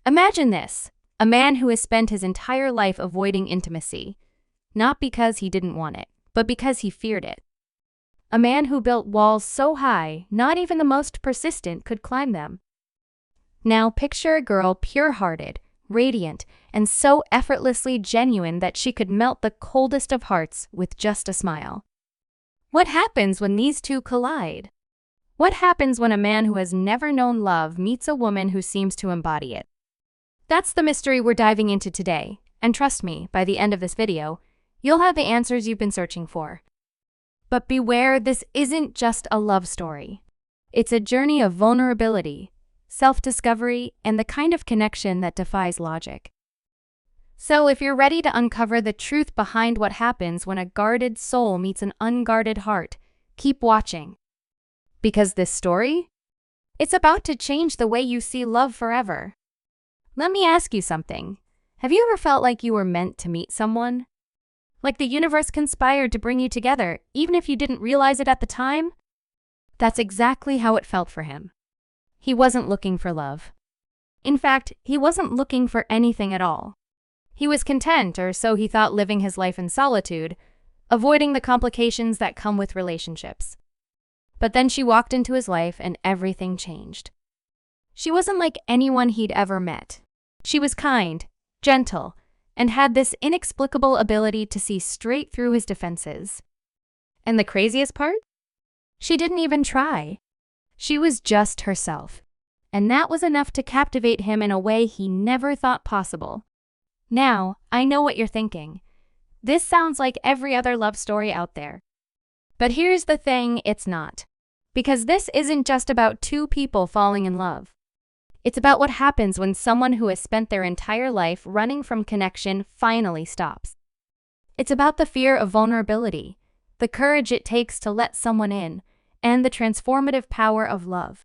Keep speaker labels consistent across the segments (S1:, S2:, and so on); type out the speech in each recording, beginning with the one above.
S1: Imagine this, a man who has spent his entire life avoiding intimacy, not because he didn't want it, but because he feared it. A man who built walls so high, not even the most persistent could climb them. Now picture a girl pure-hearted, radiant, and so effortlessly genuine that she could melt the coldest of hearts with just a smile. What happens when these two collide? What happens when a man who has never known love meets a woman who seems to embody it? That's the mystery we're diving into today, and trust me, by the end of this video, you'll have the answers you've been searching for. But beware, this isn't just a love story. It's a journey of vulnerability, self-discovery, and the kind of connection that defies logic. So if you're ready to uncover the truth behind what happens when a guarded soul meets an unguarded heart, keep watching. Because this story? It's about to change the way you see love forever. Let me ask you something. Have you ever felt like you were meant to meet someone? Like the universe conspired to bring you together, even if you didn't realize it at the time? That's exactly how it felt for him. He wasn't looking for love. In fact, he wasn't looking for anything at all. He was content, or so he thought, living his life in solitude, avoiding the complications that come with relationships. But then she walked into his life and everything changed. She wasn't like anyone he'd ever met. She was kind, gentle, and had this inexplicable ability to see straight through his defenses. And the craziest part? She didn't even try. She was just herself. And that was enough to captivate him in a way he never thought possible. Now, I know what you're thinking. This sounds like every other love story out there. But here's the thing, it's not. Because this isn't just about two people falling in love. It's about what happens when someone who has spent their entire life running from connection finally stops. It's about the fear of vulnerability, the courage it takes to let someone in, and the transformative power of love.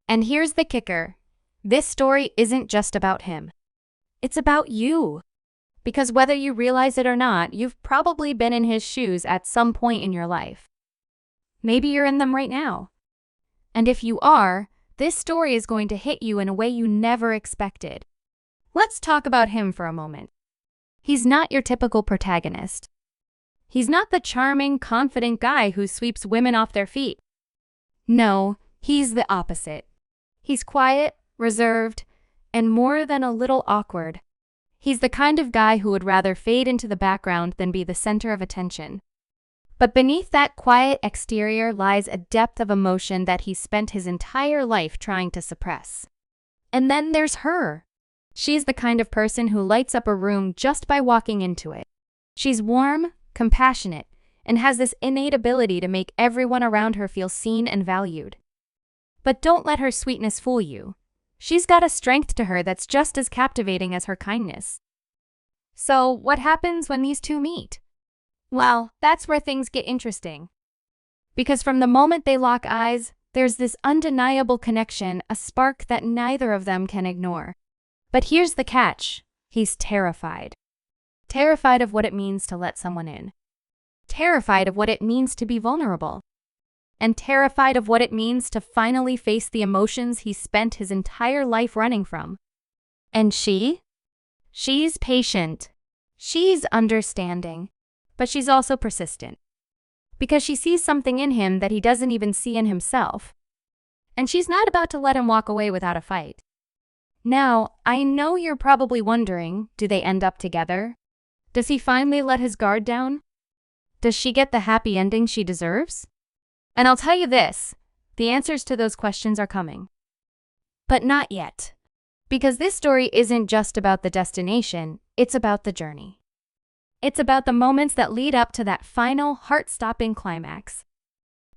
S1: And here's the kicker. This story isn't just about him. It's about you. Because whether you realize it or not, you've probably been in his shoes at some point in your life. Maybe you're in them right now. And if you are, this story is going to hit you in a way you never expected. Let's talk about him for a moment. He's not your typical protagonist. He's not the charming, confident guy who sweeps women off their feet. No, he's the opposite. He's quiet, reserved, and more than a little awkward. He's the kind of guy who would rather fade into the background than be the center of attention. But beneath that quiet exterior lies a depth of emotion that he's spent his entire life trying to suppress. And then there's her. She's the kind of person who lights up a room just by walking into it. She's warm, compassionate, and has this innate ability to make everyone around her feel seen and valued. But don't let her sweetness fool you. She's got a strength to her that's just as captivating as her kindness. So, what happens when these two meet? Well, that's where things get interesting. Because from the moment they lock eyes, there's this undeniable connection, a spark that neither of them can ignore. But here's the catch. He's terrified. Terrified of what it means to let someone in. Terrified of what it means to be vulnerable. And terrified of what it means to finally face the emotions he's spent his entire life running from. And she? She's patient. She's understanding. But she's also persistent. Because she sees something in him that he doesn't even see in himself. And she's not about to let him walk away without a fight. Now, I know you're probably wondering, do they end up together? Does he finally let his guard down? Does she get the happy ending she deserves? And I'll tell you this, the answers to those questions are coming. But not yet. Because this story isn't just about the destination, it's about the journey. It's about the moments that lead up to that final, heart-stopping climax.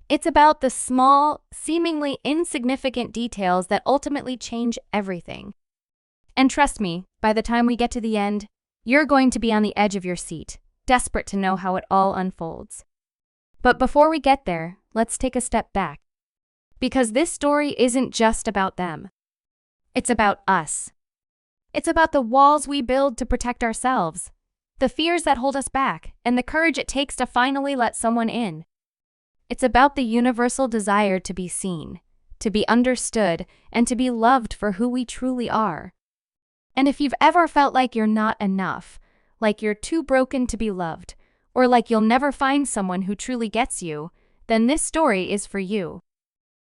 S1: It's about the small, seemingly insignificant details that ultimately change everything. And trust me, by the time we get to the end, you're going to be on the edge of your seat, desperate to know how it all unfolds. But before we get there, let's take a step back. Because this story isn't just about them. It's about us. It's about the walls we build to protect ourselves, the fears that hold us back, and the courage it takes to finally let someone in. It's about the universal desire to be seen, to be understood, and to be loved for who we truly are. And if you've ever felt like you're not enough, like you're too broken to be loved, or like you'll never find someone who truly gets you, then this story is for you.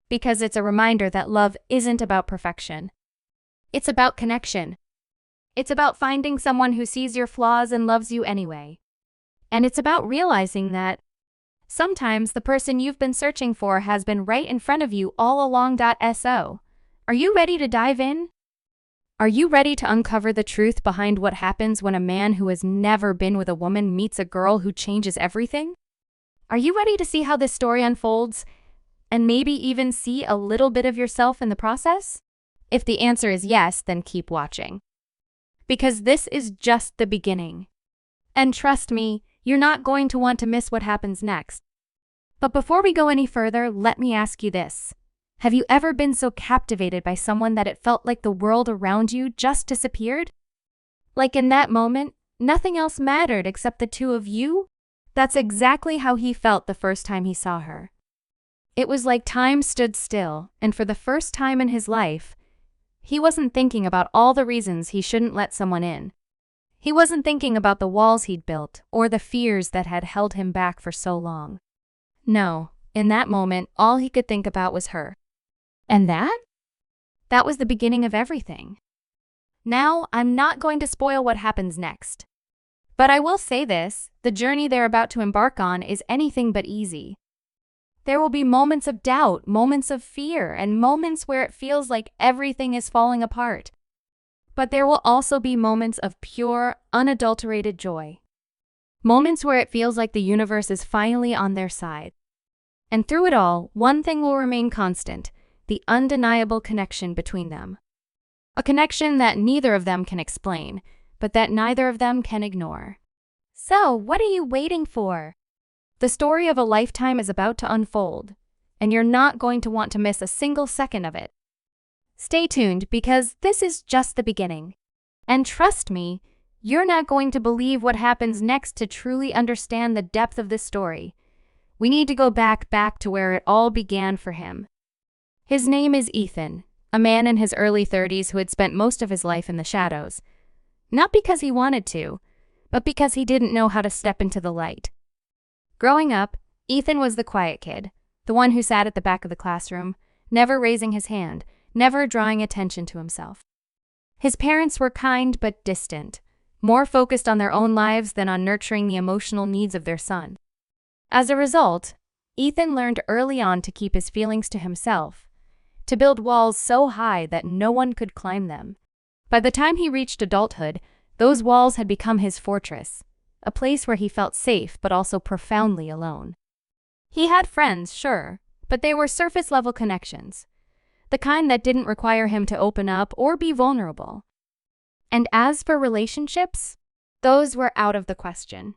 S1: Because it's a reminder that love isn't about perfection. It's about connection. It's about finding someone who sees your flaws and loves you anyway. And it's about realizing that sometimes the person you've been searching for has been right in front of you all along. So, are you ready to dive in? Are you ready to uncover the truth behind what happens when a man who has never been with a woman meets a girl who changes everything? Are you ready to see how this story unfolds and maybe even see a little bit of yourself in the process? If the answer is yes, then keep watching. Because this is just the beginning. And trust me, you're not going to want to miss what happens next. But before we go any further, let me ask you this. Have you ever been so captivated by someone that it felt like the world around you just disappeared? Like in that moment, nothing else mattered except the two of you? That's exactly how he felt the first time he saw her. It was like time stood still, and for the first time in his life, he wasn't thinking about all the reasons he shouldn't let someone in. He wasn't thinking about the walls he'd built or the fears that had held him back for so long. No, in that moment, all he could think about was her. And that was the beginning of everything. Now, I'm not going to spoil what happens next. But I will say this, the journey they're about to embark on is anything but easy. There will be moments of doubt, moments of fear, and moments where it feels like everything is falling apart. But there will also be moments of pure, unadulterated joy. Moments where it feels like the universe is finally on their side. And through it all, one thing will remain constant, the undeniable connection between them. A connection that neither of them can explain, but that neither of them can ignore. So, what are you waiting for? The story of a lifetime is about to unfold, and you're not going to want to miss a single second of it. Stay tuned because this is just the beginning. And trust me, you're not going to believe what happens next to truly understand the depth of this story. We need to go back to where it all began for him. His name is Ethan, a man in his early 30s who had spent most of his life in the shadows. Not because he wanted to, but because he didn't know how to step into the light. Growing up, Ethan was the quiet kid, the one who sat at the back of the classroom, never raising his hand, never drawing attention to himself. His parents were kind but distant, more focused on their own lives than on nurturing the emotional needs of their son. As a result, Ethan learned early on to keep his feelings to himself, to build walls so high that no one could climb them. By the time he reached adulthood, those walls had become his fortress, a place where he felt safe but also profoundly alone. He had friends, sure, but they were surface-level connections, the kind that didn't require him to open up or be vulnerable. And as for relationships, those were out of the question.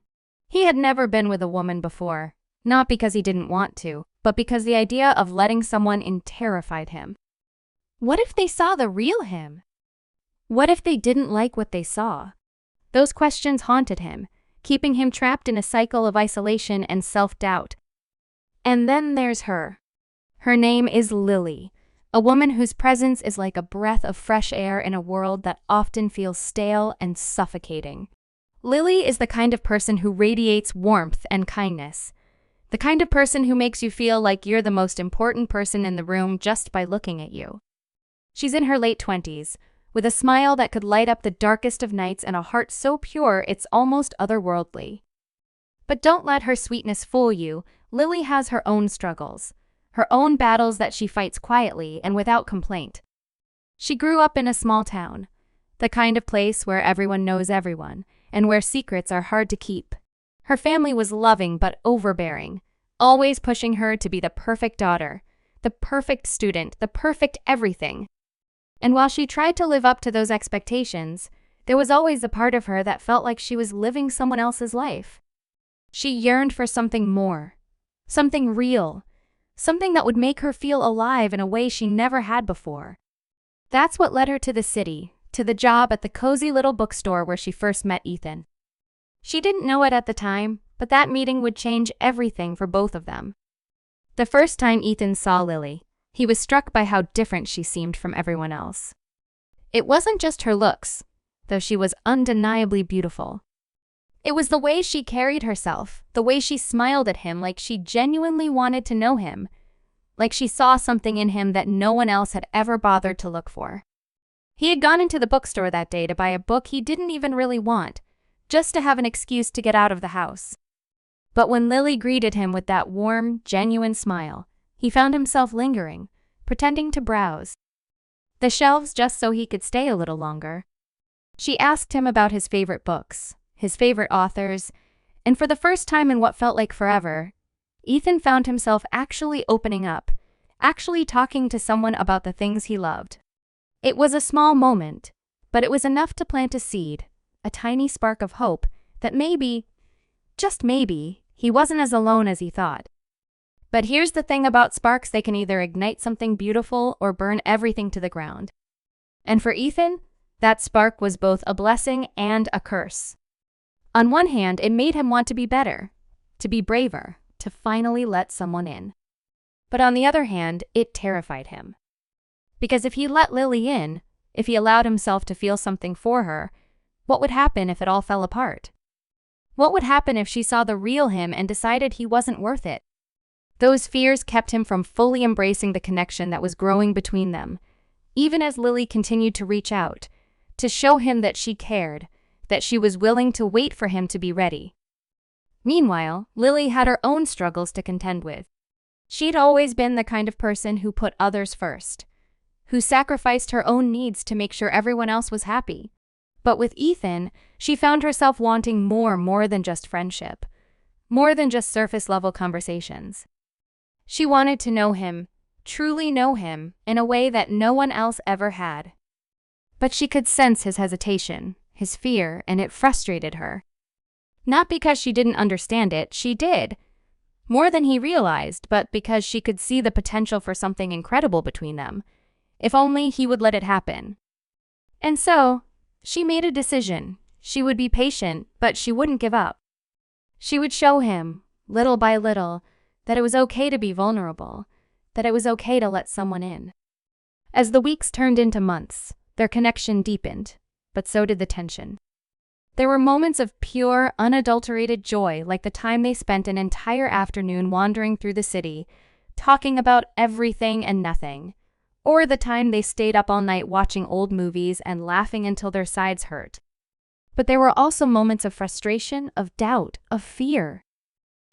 S1: He had never been with a woman before, not because he didn't want to, but because the idea of letting someone in terrified him. What if they saw the real him? What if they didn't like what they saw? Those questions haunted him, keeping him trapped in a cycle of isolation and self-doubt. And then there's her. Her name is Lily, a woman whose presence is like a breath of fresh air in a world that often feels stale and suffocating. Lily is the kind of person who radiates warmth and kindness, the kind of person who makes you feel like you're the most important person in the room just by looking at you. She's in her late 20s, with a smile that could light up the darkest of nights and a heart so pure it's almost otherworldly. But don't let her sweetness fool you. Lily has her own struggles, her own battles that she fights quietly and without complaint. She grew up in a small town, the kind of place where everyone knows everyone, and where secrets are hard to keep. Her family was loving but overbearing, always pushing her to be the perfect daughter, the perfect student, the perfect everything. And while she tried to live up to those expectations, there was always a part of her that felt like she was living someone else's life. She yearned for something more, something real, something that would make her feel alive in a way she never had before. That's what led her to the city, to the job at the cozy little bookstore where she first met Ethan. She didn't know it at the time, but that meeting would change everything for both of them. The first time Ethan saw Lily, he was struck by how different she seemed from everyone else. It wasn't just her looks, though she was undeniably beautiful. It was the way she carried herself, the way she smiled at him like she genuinely wanted to know him, like she saw something in him that no one else had ever bothered to look for. He had gone into the bookstore that day to buy a book he didn't even really want, just to have an excuse to get out of the house. But when Lily greeted him with that warm, genuine smile, he found himself lingering, pretending to browse the shelves just so he could stay a little longer. She asked him about his favorite books, his favorite authors, and for the first time in what felt like forever, Ethan found himself actually opening up, actually talking to someone about the things he loved. It was a small moment, but it was enough to plant a seed, a tiny spark of hope that maybe, just maybe, he wasn't as alone as he thought. But here's the thing about sparks: they can either ignite something beautiful or burn everything to the ground. And for Ethan, that spark was both a blessing and a curse. On one hand, it made him want to be better, to be braver, to finally let someone in. But on the other hand, it terrified him. Because if he let Lily in, if he allowed himself to feel something for her, what would happen if it all fell apart? What would happen if she saw the real him and decided he wasn't worth it? Those fears kept him from fully embracing the connection that was growing between them, even as Lily continued to reach out, to show him that she cared, that she was willing to wait for him to be ready. Meanwhile, Lily had her own struggles to contend with. She'd always been the kind of person who put others first, who sacrificed her own needs to make sure everyone else was happy. But with Ethan, she found herself wanting more than just friendship, more than just surface-level conversations. She wanted to know him, truly know him, in a way that no one else ever had. But she could sense his hesitation, his fear, and it frustrated her. Not because she didn't understand it, she did, more than he realized, but because she could see the potential for something incredible between them, if only he would let it happen. And so, she made a decision. She would be patient, but she wouldn't give up. She would show him, little by little, that it was okay to be vulnerable, that it was okay to let someone in. As the weeks turned into months, their connection deepened, but so did the tension. There were moments of pure, unadulterated joy, like the time they spent an entire afternoon wandering through the city, talking about everything and nothing, or the time they stayed up all night watching old movies and laughing until their sides hurt. But there were also moments of frustration, of doubt, of fear.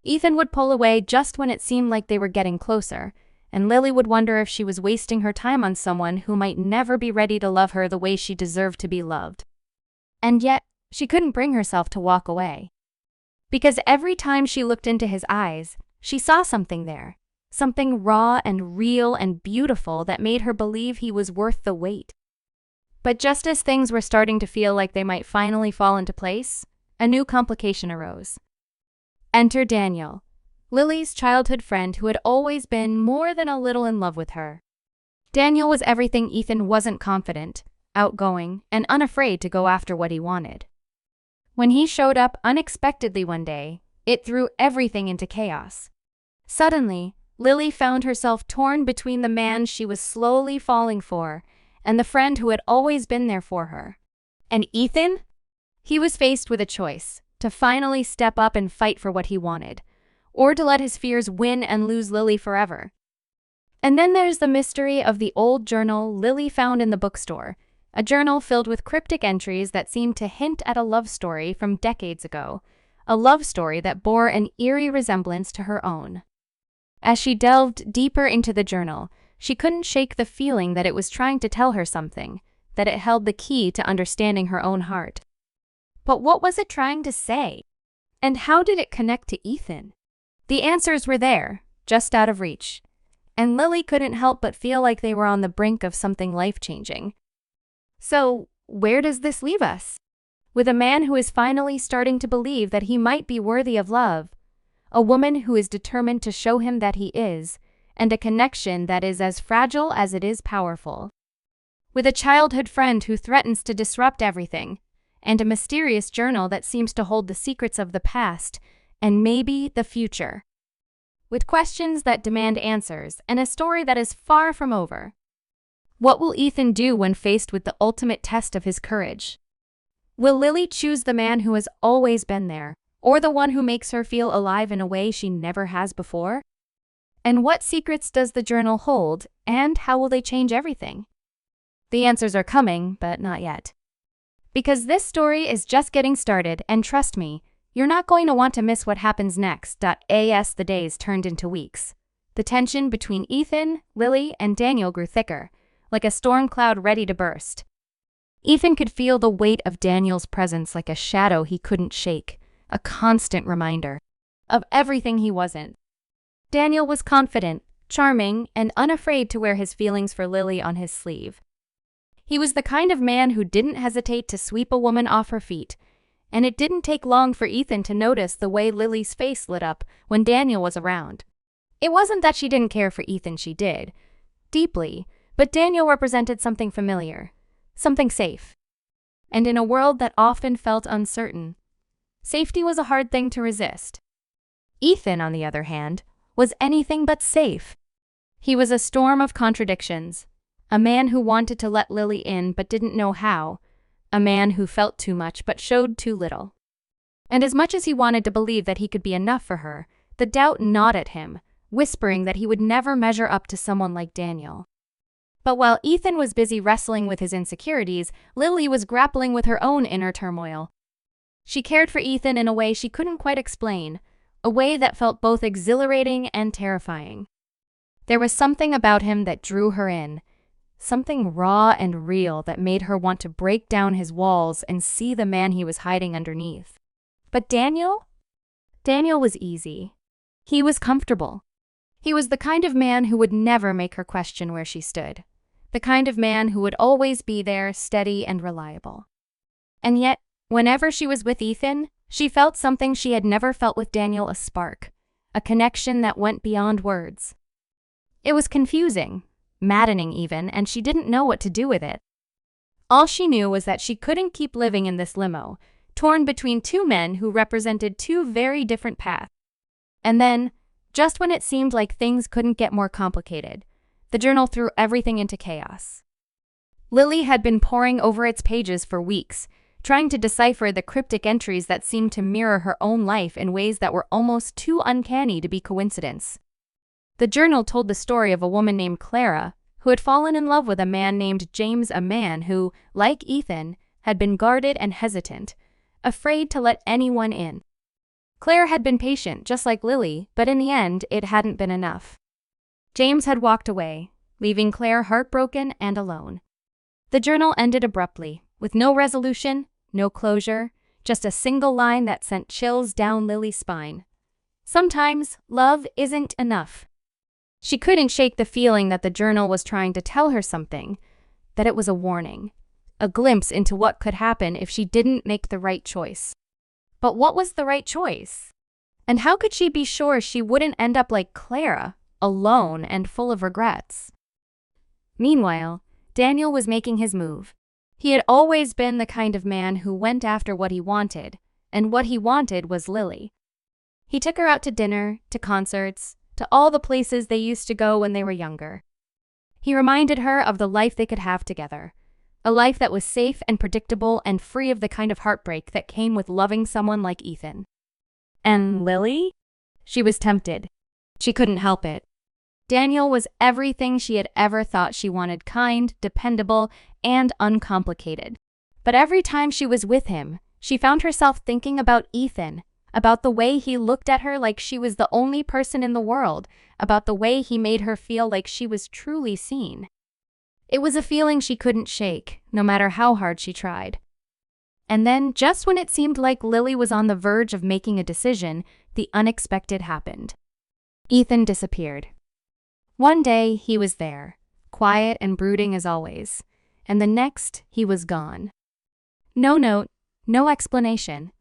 S1: Ethan would pull away just when it seemed like they were getting closer, and Lily would wonder if she was wasting her time on someone who might never be ready to love her the way she deserved to be loved. And yet, she couldn't bring herself to walk away. Because every time she looked into his eyes, she saw something there, something raw and real and beautiful that made her believe he was worth the wait. But just as things were starting to feel like they might finally fall into place, a new complication arose. Enter Daniel, Lily's childhood friend who had always been more than a little in love with her. Daniel was everything Ethan wasn't: confident, outgoing, and unafraid to go after what he wanted. When he showed up unexpectedly one day, it threw everything into chaos. Suddenly, Lily found herself torn between the man she was slowly falling for and the friend who had always been there for her. And Ethan? He was faced with a choice: to finally step up and fight for what he wanted, or to let his fears win and lose Lily forever. And then there's the mystery of the old journal Lily found in the bookstore, a journal filled with cryptic entries that seemed to hint at a love story from decades ago, a love story that bore an eerie resemblance to her own. As she delved deeper into the journal, she couldn't shake the feeling that it was trying to tell her something, that it held the key to understanding her own heart. But what was it trying to say? And how did it connect to Ethan? The answers were there, just out of reach, and Lily couldn't help but feel like they were on the brink of something life-changing. So, where does this leave us? With a man who is finally starting to believe that he might be worthy of love, a woman who is determined to show him that he is, and a connection that is as fragile as it is powerful. With a childhood friend who threatens to disrupt everything, and a mysterious journal that seems to hold the secrets of the past, and maybe the future. With questions that demand answers, and a story that is far from over. What will Ethan do when faced with the ultimate test of his courage? Will Lily choose the man who has always been there, or the one who makes her feel alive in a way she never has before? And what secrets does the journal hold, and how will they change everything? The answers are coming, but not yet. Because this story is just getting started, and trust me, you're not going to want to miss what happens next. As the days turned into weeks, the tension between Ethan, Lily, and Daniel grew thicker, like a storm cloud ready to burst. Ethan could feel the weight of Daniel's presence like a shadow he couldn't shake, a constant reminder of everything he wasn't. Daniel was confident, charming, and unafraid to wear his feelings for Lily on his sleeve. He was the kind of man who didn't hesitate to sweep a woman off her feet, and it didn't take long for Ethan to notice the way Lily's face lit up when Daniel was around. It wasn't that she didn't care for Ethan, she did, deeply, but Daniel represented something familiar, something safe. And in a world that often felt uncertain, safety was a hard thing to resist. Ethan, on the other hand, was anything but safe. He was a storm of contradictions, a man who wanted to let Lily in but didn't know how, a man who felt too much but showed too little. And as much as he wanted to believe that he could be enough for her, the doubt gnawed at him, whispering that he would never measure up to someone like Daniel. But while Ethan was busy wrestling with his insecurities, Lily was grappling with her own inner turmoil. She cared for Ethan in a way she couldn't quite explain, a way that felt both exhilarating and terrifying. There was something about him that drew her in, something raw and real that made her want to break down his walls and see the man he was hiding underneath. But Daniel? Daniel was easy. He was comfortable. He was the kind of man who would never make her question where she stood, the kind of man who would always be there, steady and reliable. And yet, whenever she was with Ethan, she felt something she had never felt with Daniel, a spark, a connection that went beyond words. It was confusing, maddening even, and she didn't know what to do with it. All she knew was that she couldn't keep living in this limo, torn between two men who represented two very different paths. And then, just when it seemed like things couldn't get more complicated, the journal threw everything into chaos. Lily had been poring over its pages for weeks, trying to decipher the cryptic entries that seemed to mirror her own life in ways that were almost too uncanny to be coincidence. The journal told the story of a woman named Clara who had fallen in love with a man named James, a man who, like Ethan, had been guarded and hesitant, afraid to let anyone in. Claire had been patient, just like Lily, but in the end, it hadn't been enough. James had walked away, leaving Claire heartbroken and alone. The journal ended abruptly, with no resolution, no closure, just a single line that sent chills down Lily's spine. Sometimes, love isn't enough. She couldn't shake the feeling that the journal was trying to tell her something, that it was a warning, a glimpse into what could happen if she didn't make the right choice. But what was the right choice? And how could she be sure she wouldn't end up like Clara, alone and full of regrets? Meanwhile, Daniel was making his move. He had always been the kind of man who went after what he wanted, and what he wanted was Lily. He took her out to dinner, to concerts, to all the places they used to go when they were younger. He reminded her of the life they could have together, a life that was safe and predictable and free of the kind of heartbreak that came with loving someone like Ethan. And Lily? She was tempted. She couldn't help it. Daniel was everything she had ever thought she wanted: kind, dependable, and uncomplicated. But every time she was with him, she found herself thinking about Ethan, about the way he looked at her like she was the only person in the world, about the way he made her feel like she was truly seen. It was a feeling she couldn't shake, no matter how hard she tried. And then, just when it seemed like Lily was on the verge of making a decision, the unexpected happened. Ethan disappeared. One day, he was there, quiet and brooding as always, and the next, he was gone. No note, no explanation,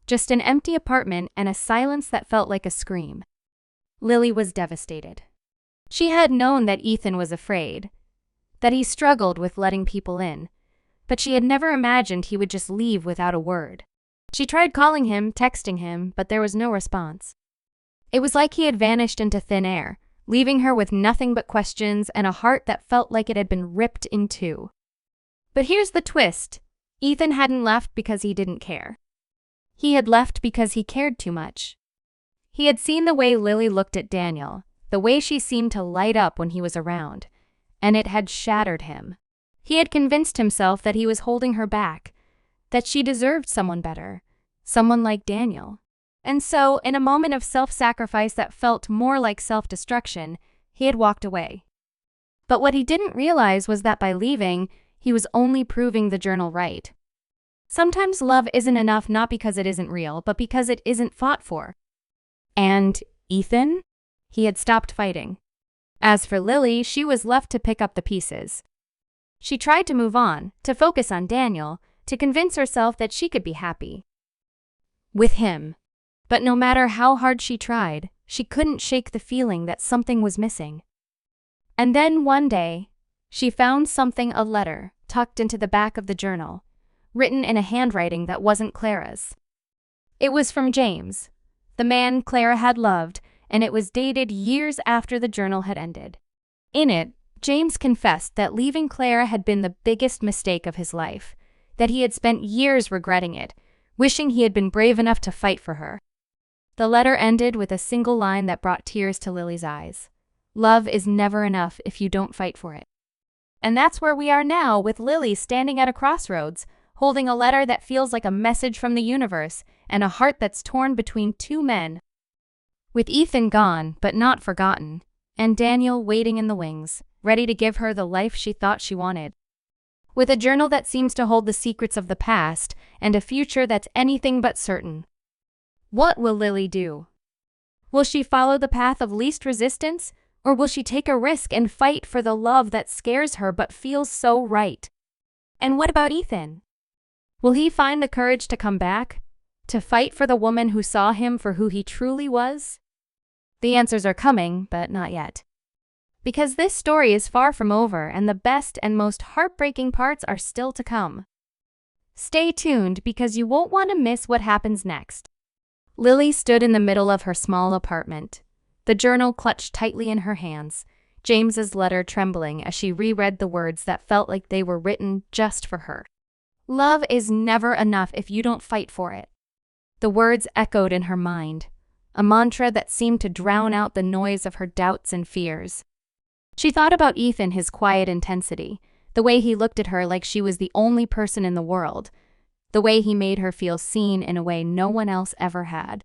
S1: just an empty apartment and a silence that felt like a scream. Lily was devastated. She had known that Ethan was afraid, that he struggled with letting people in, but she had never imagined he would just leave without a word. She tried calling him, texting him, but there was no response. It was like he had vanished into thin air, leaving her with nothing but questions and a heart that felt like it had been ripped in two. But here's the twist. Ethan hadn't left because he didn't care. He had left because he cared too much. He had seen the way Lily looked at Daniel, the way she seemed to light up when he was around, and it had shattered him. He had convinced himself that he was holding her back, that she deserved someone better, someone like Daniel. And so, in a moment of self-sacrifice that felt more like self-destruction, he had walked away. But what he didn't realize was that by leaving, he was only proving the journal right. Sometimes love isn't enough not because it isn't real, but because it isn't fought for. And Ethan? He had stopped fighting. As for Lily, she was left to pick up the pieces. She tried to move on, to focus on Daniel, to convince herself that she could be happy with him. But no matter how hard she tried, she couldn't shake the feeling that something was missing. And then one day, she found a letter, tucked into the back of the journal, written in a handwriting that wasn't Clara's. It was from James, the man Clara had loved, and it was dated years after the journal had ended. In it, James confessed that leaving Clara had been the biggest mistake of his life, that he had spent years regretting it, wishing he had been brave enough to fight for her. The letter ended with a single line that brought tears to Lily's eyes. Love is never enough if you don't fight for it. And that's where we are now, with Lily standing at a crossroads, holding a letter that feels like a message from the universe, and a heart that's torn between two men. With Ethan gone, but not forgotten, and Daniel waiting in the wings, ready to give her the life she thought she wanted. With a journal that seems to hold the secrets of the past, and a future that's anything but certain. What will Lily do? Will she follow the path of least resistance, or will she take a risk and fight for the love that scares her but feels so right? And what about Ethan? Will he find the courage to come back, to fight for the woman who saw him for who he truly was? The answers are coming, but not yet. Because this story is far from over, and the best and most heartbreaking parts are still to come. Stay tuned, because you won't want to miss what happens next. Lily stood in the middle of her small apartment, the journal clutched tightly in her hands, James's letter trembling as she reread the words that felt like they were written just for her. Love is never enough if you don't fight for it. The words echoed in her mind, a mantra that seemed to drown out the noise of her doubts and fears. She thought about Ethan, his quiet intensity, the way he looked at her like she was the only person in the world, the way he made her feel seen in a way no one else ever had.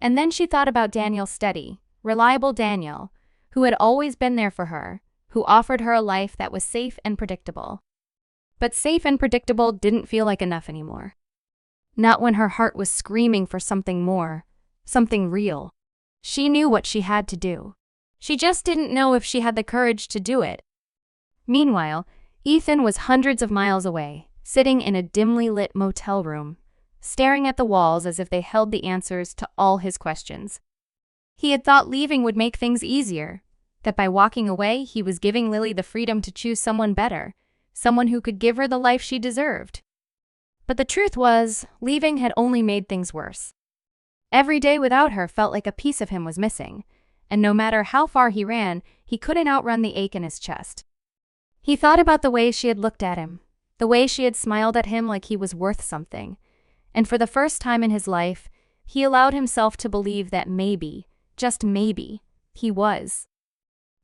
S1: And then she thought about Daniel's steady, reliable Daniel, who had always been there for her, who offered her a life that was safe and predictable. But safe and predictable didn't feel like enough anymore. Not when her heart was screaming for something more, something real. She knew what she had to do. She just didn't know if she had the courage to do it. Meanwhile, Ethan was hundreds of miles away, sitting in a dimly lit motel room, staring at the walls as if they held the answers to all his questions. He had thought leaving would make things easier, that by walking away he was giving Lily the freedom to choose someone better, someone who could give her the life she deserved. But the truth was, leaving had only made things worse. Every day without her felt like a piece of him was missing, and no matter how far he ran, he couldn't outrun the ache in his chest. He thought about the way she had looked at him, the way she had smiled at him like he was worth something, and for the first time in his life, he allowed himself to believe that maybe, just maybe, he was.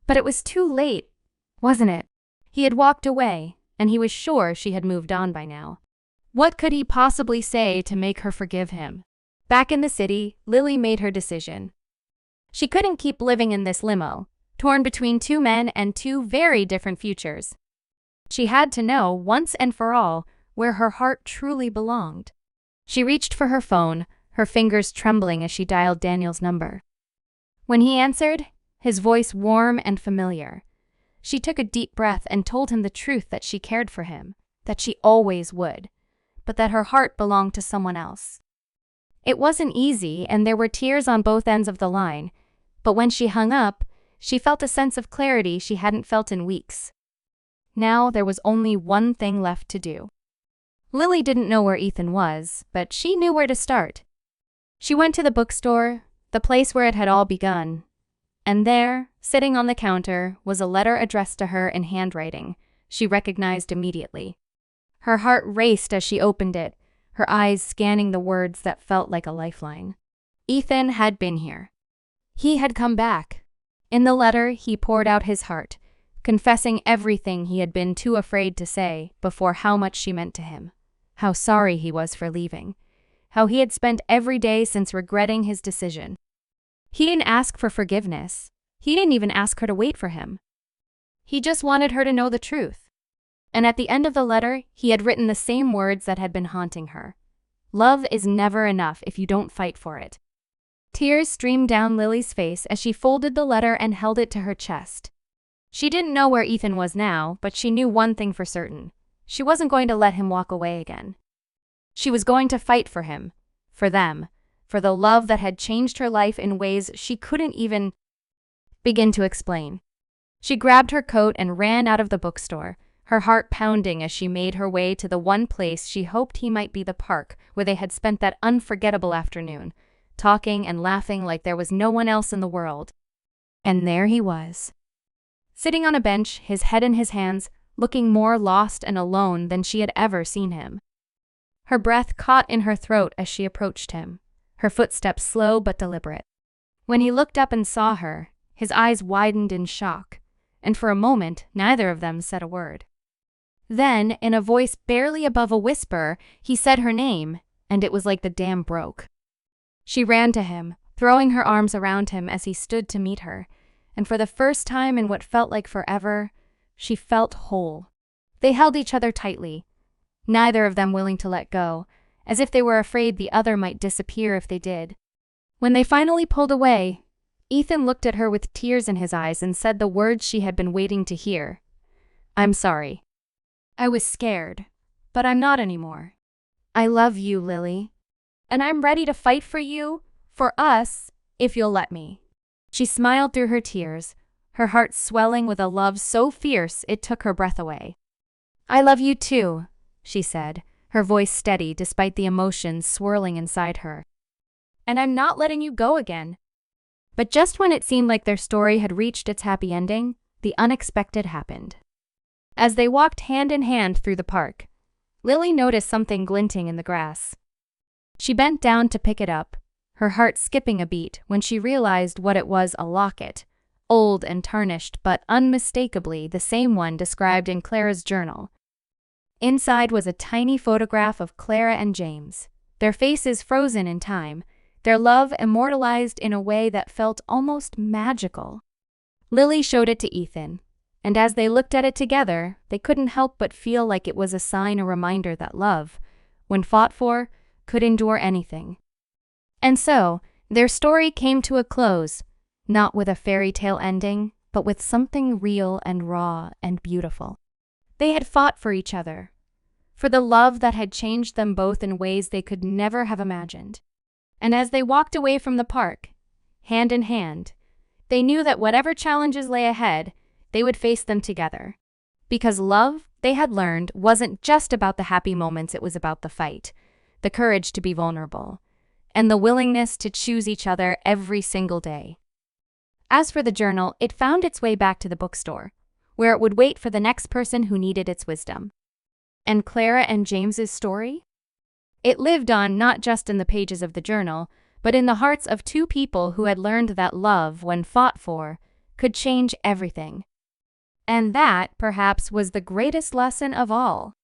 S1: But it was too late, wasn't it? He had walked away, and he was sure she had moved on by now. What could he possibly say to make her forgive him? Back in the city, Lily made her decision. She couldn't keep living in this limo, torn between two men and two very different futures. She had to know, once and for all, where her heart truly belonged. She reached for her phone, her fingers trembling as she dialed Daniel's number. When he answered, his voice warm and familiar, she took a deep breath and told him the truth, that she cared for him, that she always would, but that her heart belonged to someone else. It wasn't easy, and there were tears on both ends of the line, but when she hung up, she felt a sense of clarity she hadn't felt in weeks. Now there was only one thing left to do. Lily didn't know where Ethan was, but she knew where to start. She went to the bookstore, the place where it had all begun, and there, sitting on the counter, was a letter addressed to her in handwriting she recognized immediately. Her heart raced as she opened it, her eyes scanning the words that felt like a lifeline. Ethan had been here. He had come back. In the letter, he poured out his heart, confessing everything he had been too afraid to say before, how much she meant to him, how sorry he was for leaving, how he had spent every day since regretting his decision. He didn't ask for forgiveness. He didn't even ask her to wait for him. He just wanted her to know the truth. And at the end of the letter, he had written the same words that had been haunting her. Love is never enough if you don't fight for it. Tears streamed down Lily's face as she folded the letter and held it to her chest. She didn't know where Ethan was now, but she knew one thing for certain. She wasn't going to let him walk away again. She was going to fight for him, for them, for the love that had changed her life in ways she couldn't even begin to explain. She grabbed her coat and ran out of the bookstore, her heart pounding as she made her way to the one place she hoped he might be, the park where they had spent that unforgettable afternoon, talking and laughing like there was no one else in the world. And there he was, sitting on a bench, his head in his hands, looking more lost and alone than she had ever seen him. Her breath caught in her throat as she approached him, her footsteps slow but deliberate. When he looked up and saw her, his eyes widened in shock, and for a moment, neither of them said a word. Then, in a voice barely above a whisper, he said her name, and it was like the dam broke. She ran to him, throwing her arms around him as he stood to meet her, and for the first time in what felt like forever, she felt whole. They held each other tightly, neither of them willing to let go, as if they were afraid the other might disappear if they did. When they finally pulled away, Ethan looked at her with tears in his eyes and said the words she had been waiting to hear. "I'm sorry. I was scared, but I'm not anymore. I love you, Lily. And I'm ready to fight for you, for us, if you'll let me." She smiled through her tears, her heart swelling with a love so fierce it took her breath away. "I love you too," she said, her voice steady despite the emotions swirling inside her. "And I'm not letting you go again." But just when it seemed like their story had reached its happy ending, the unexpected happened. As they walked hand in hand through the park, Lily noticed something glinting in the grass. She bent down to pick it up, her heart skipping a beat when she realized what it was: a locket, old and tarnished but unmistakably the same one described in Clara's journal. Inside was a tiny photograph of Clara and James, their faces frozen in time, their love immortalized in a way that felt almost magical. Lily showed it to Ethan, and as they looked at it together, they couldn't help but feel like it was a sign, a reminder that love, when fought for, could endure anything. And so, their story came to a close, not with a fairy tale ending, but with something real and raw and beautiful. They had fought for each other, for the love that had changed them both in ways they could never have imagined. And as they walked away from the park, hand in hand, they knew that whatever challenges lay ahead, they would face them together. Because love, they had learned, wasn't just about the happy moments, it was about the fight, the courage to be vulnerable, and the willingness to choose each other every single day. As for the journal, it found its way back to the bookstore, where it would wait for the next person who needed its wisdom. And Clara and James's story? It lived on not just in the pages of the journal, but in the hearts of two people who had learned that love, when fought for, could change everything. And that, perhaps, was the greatest lesson of all.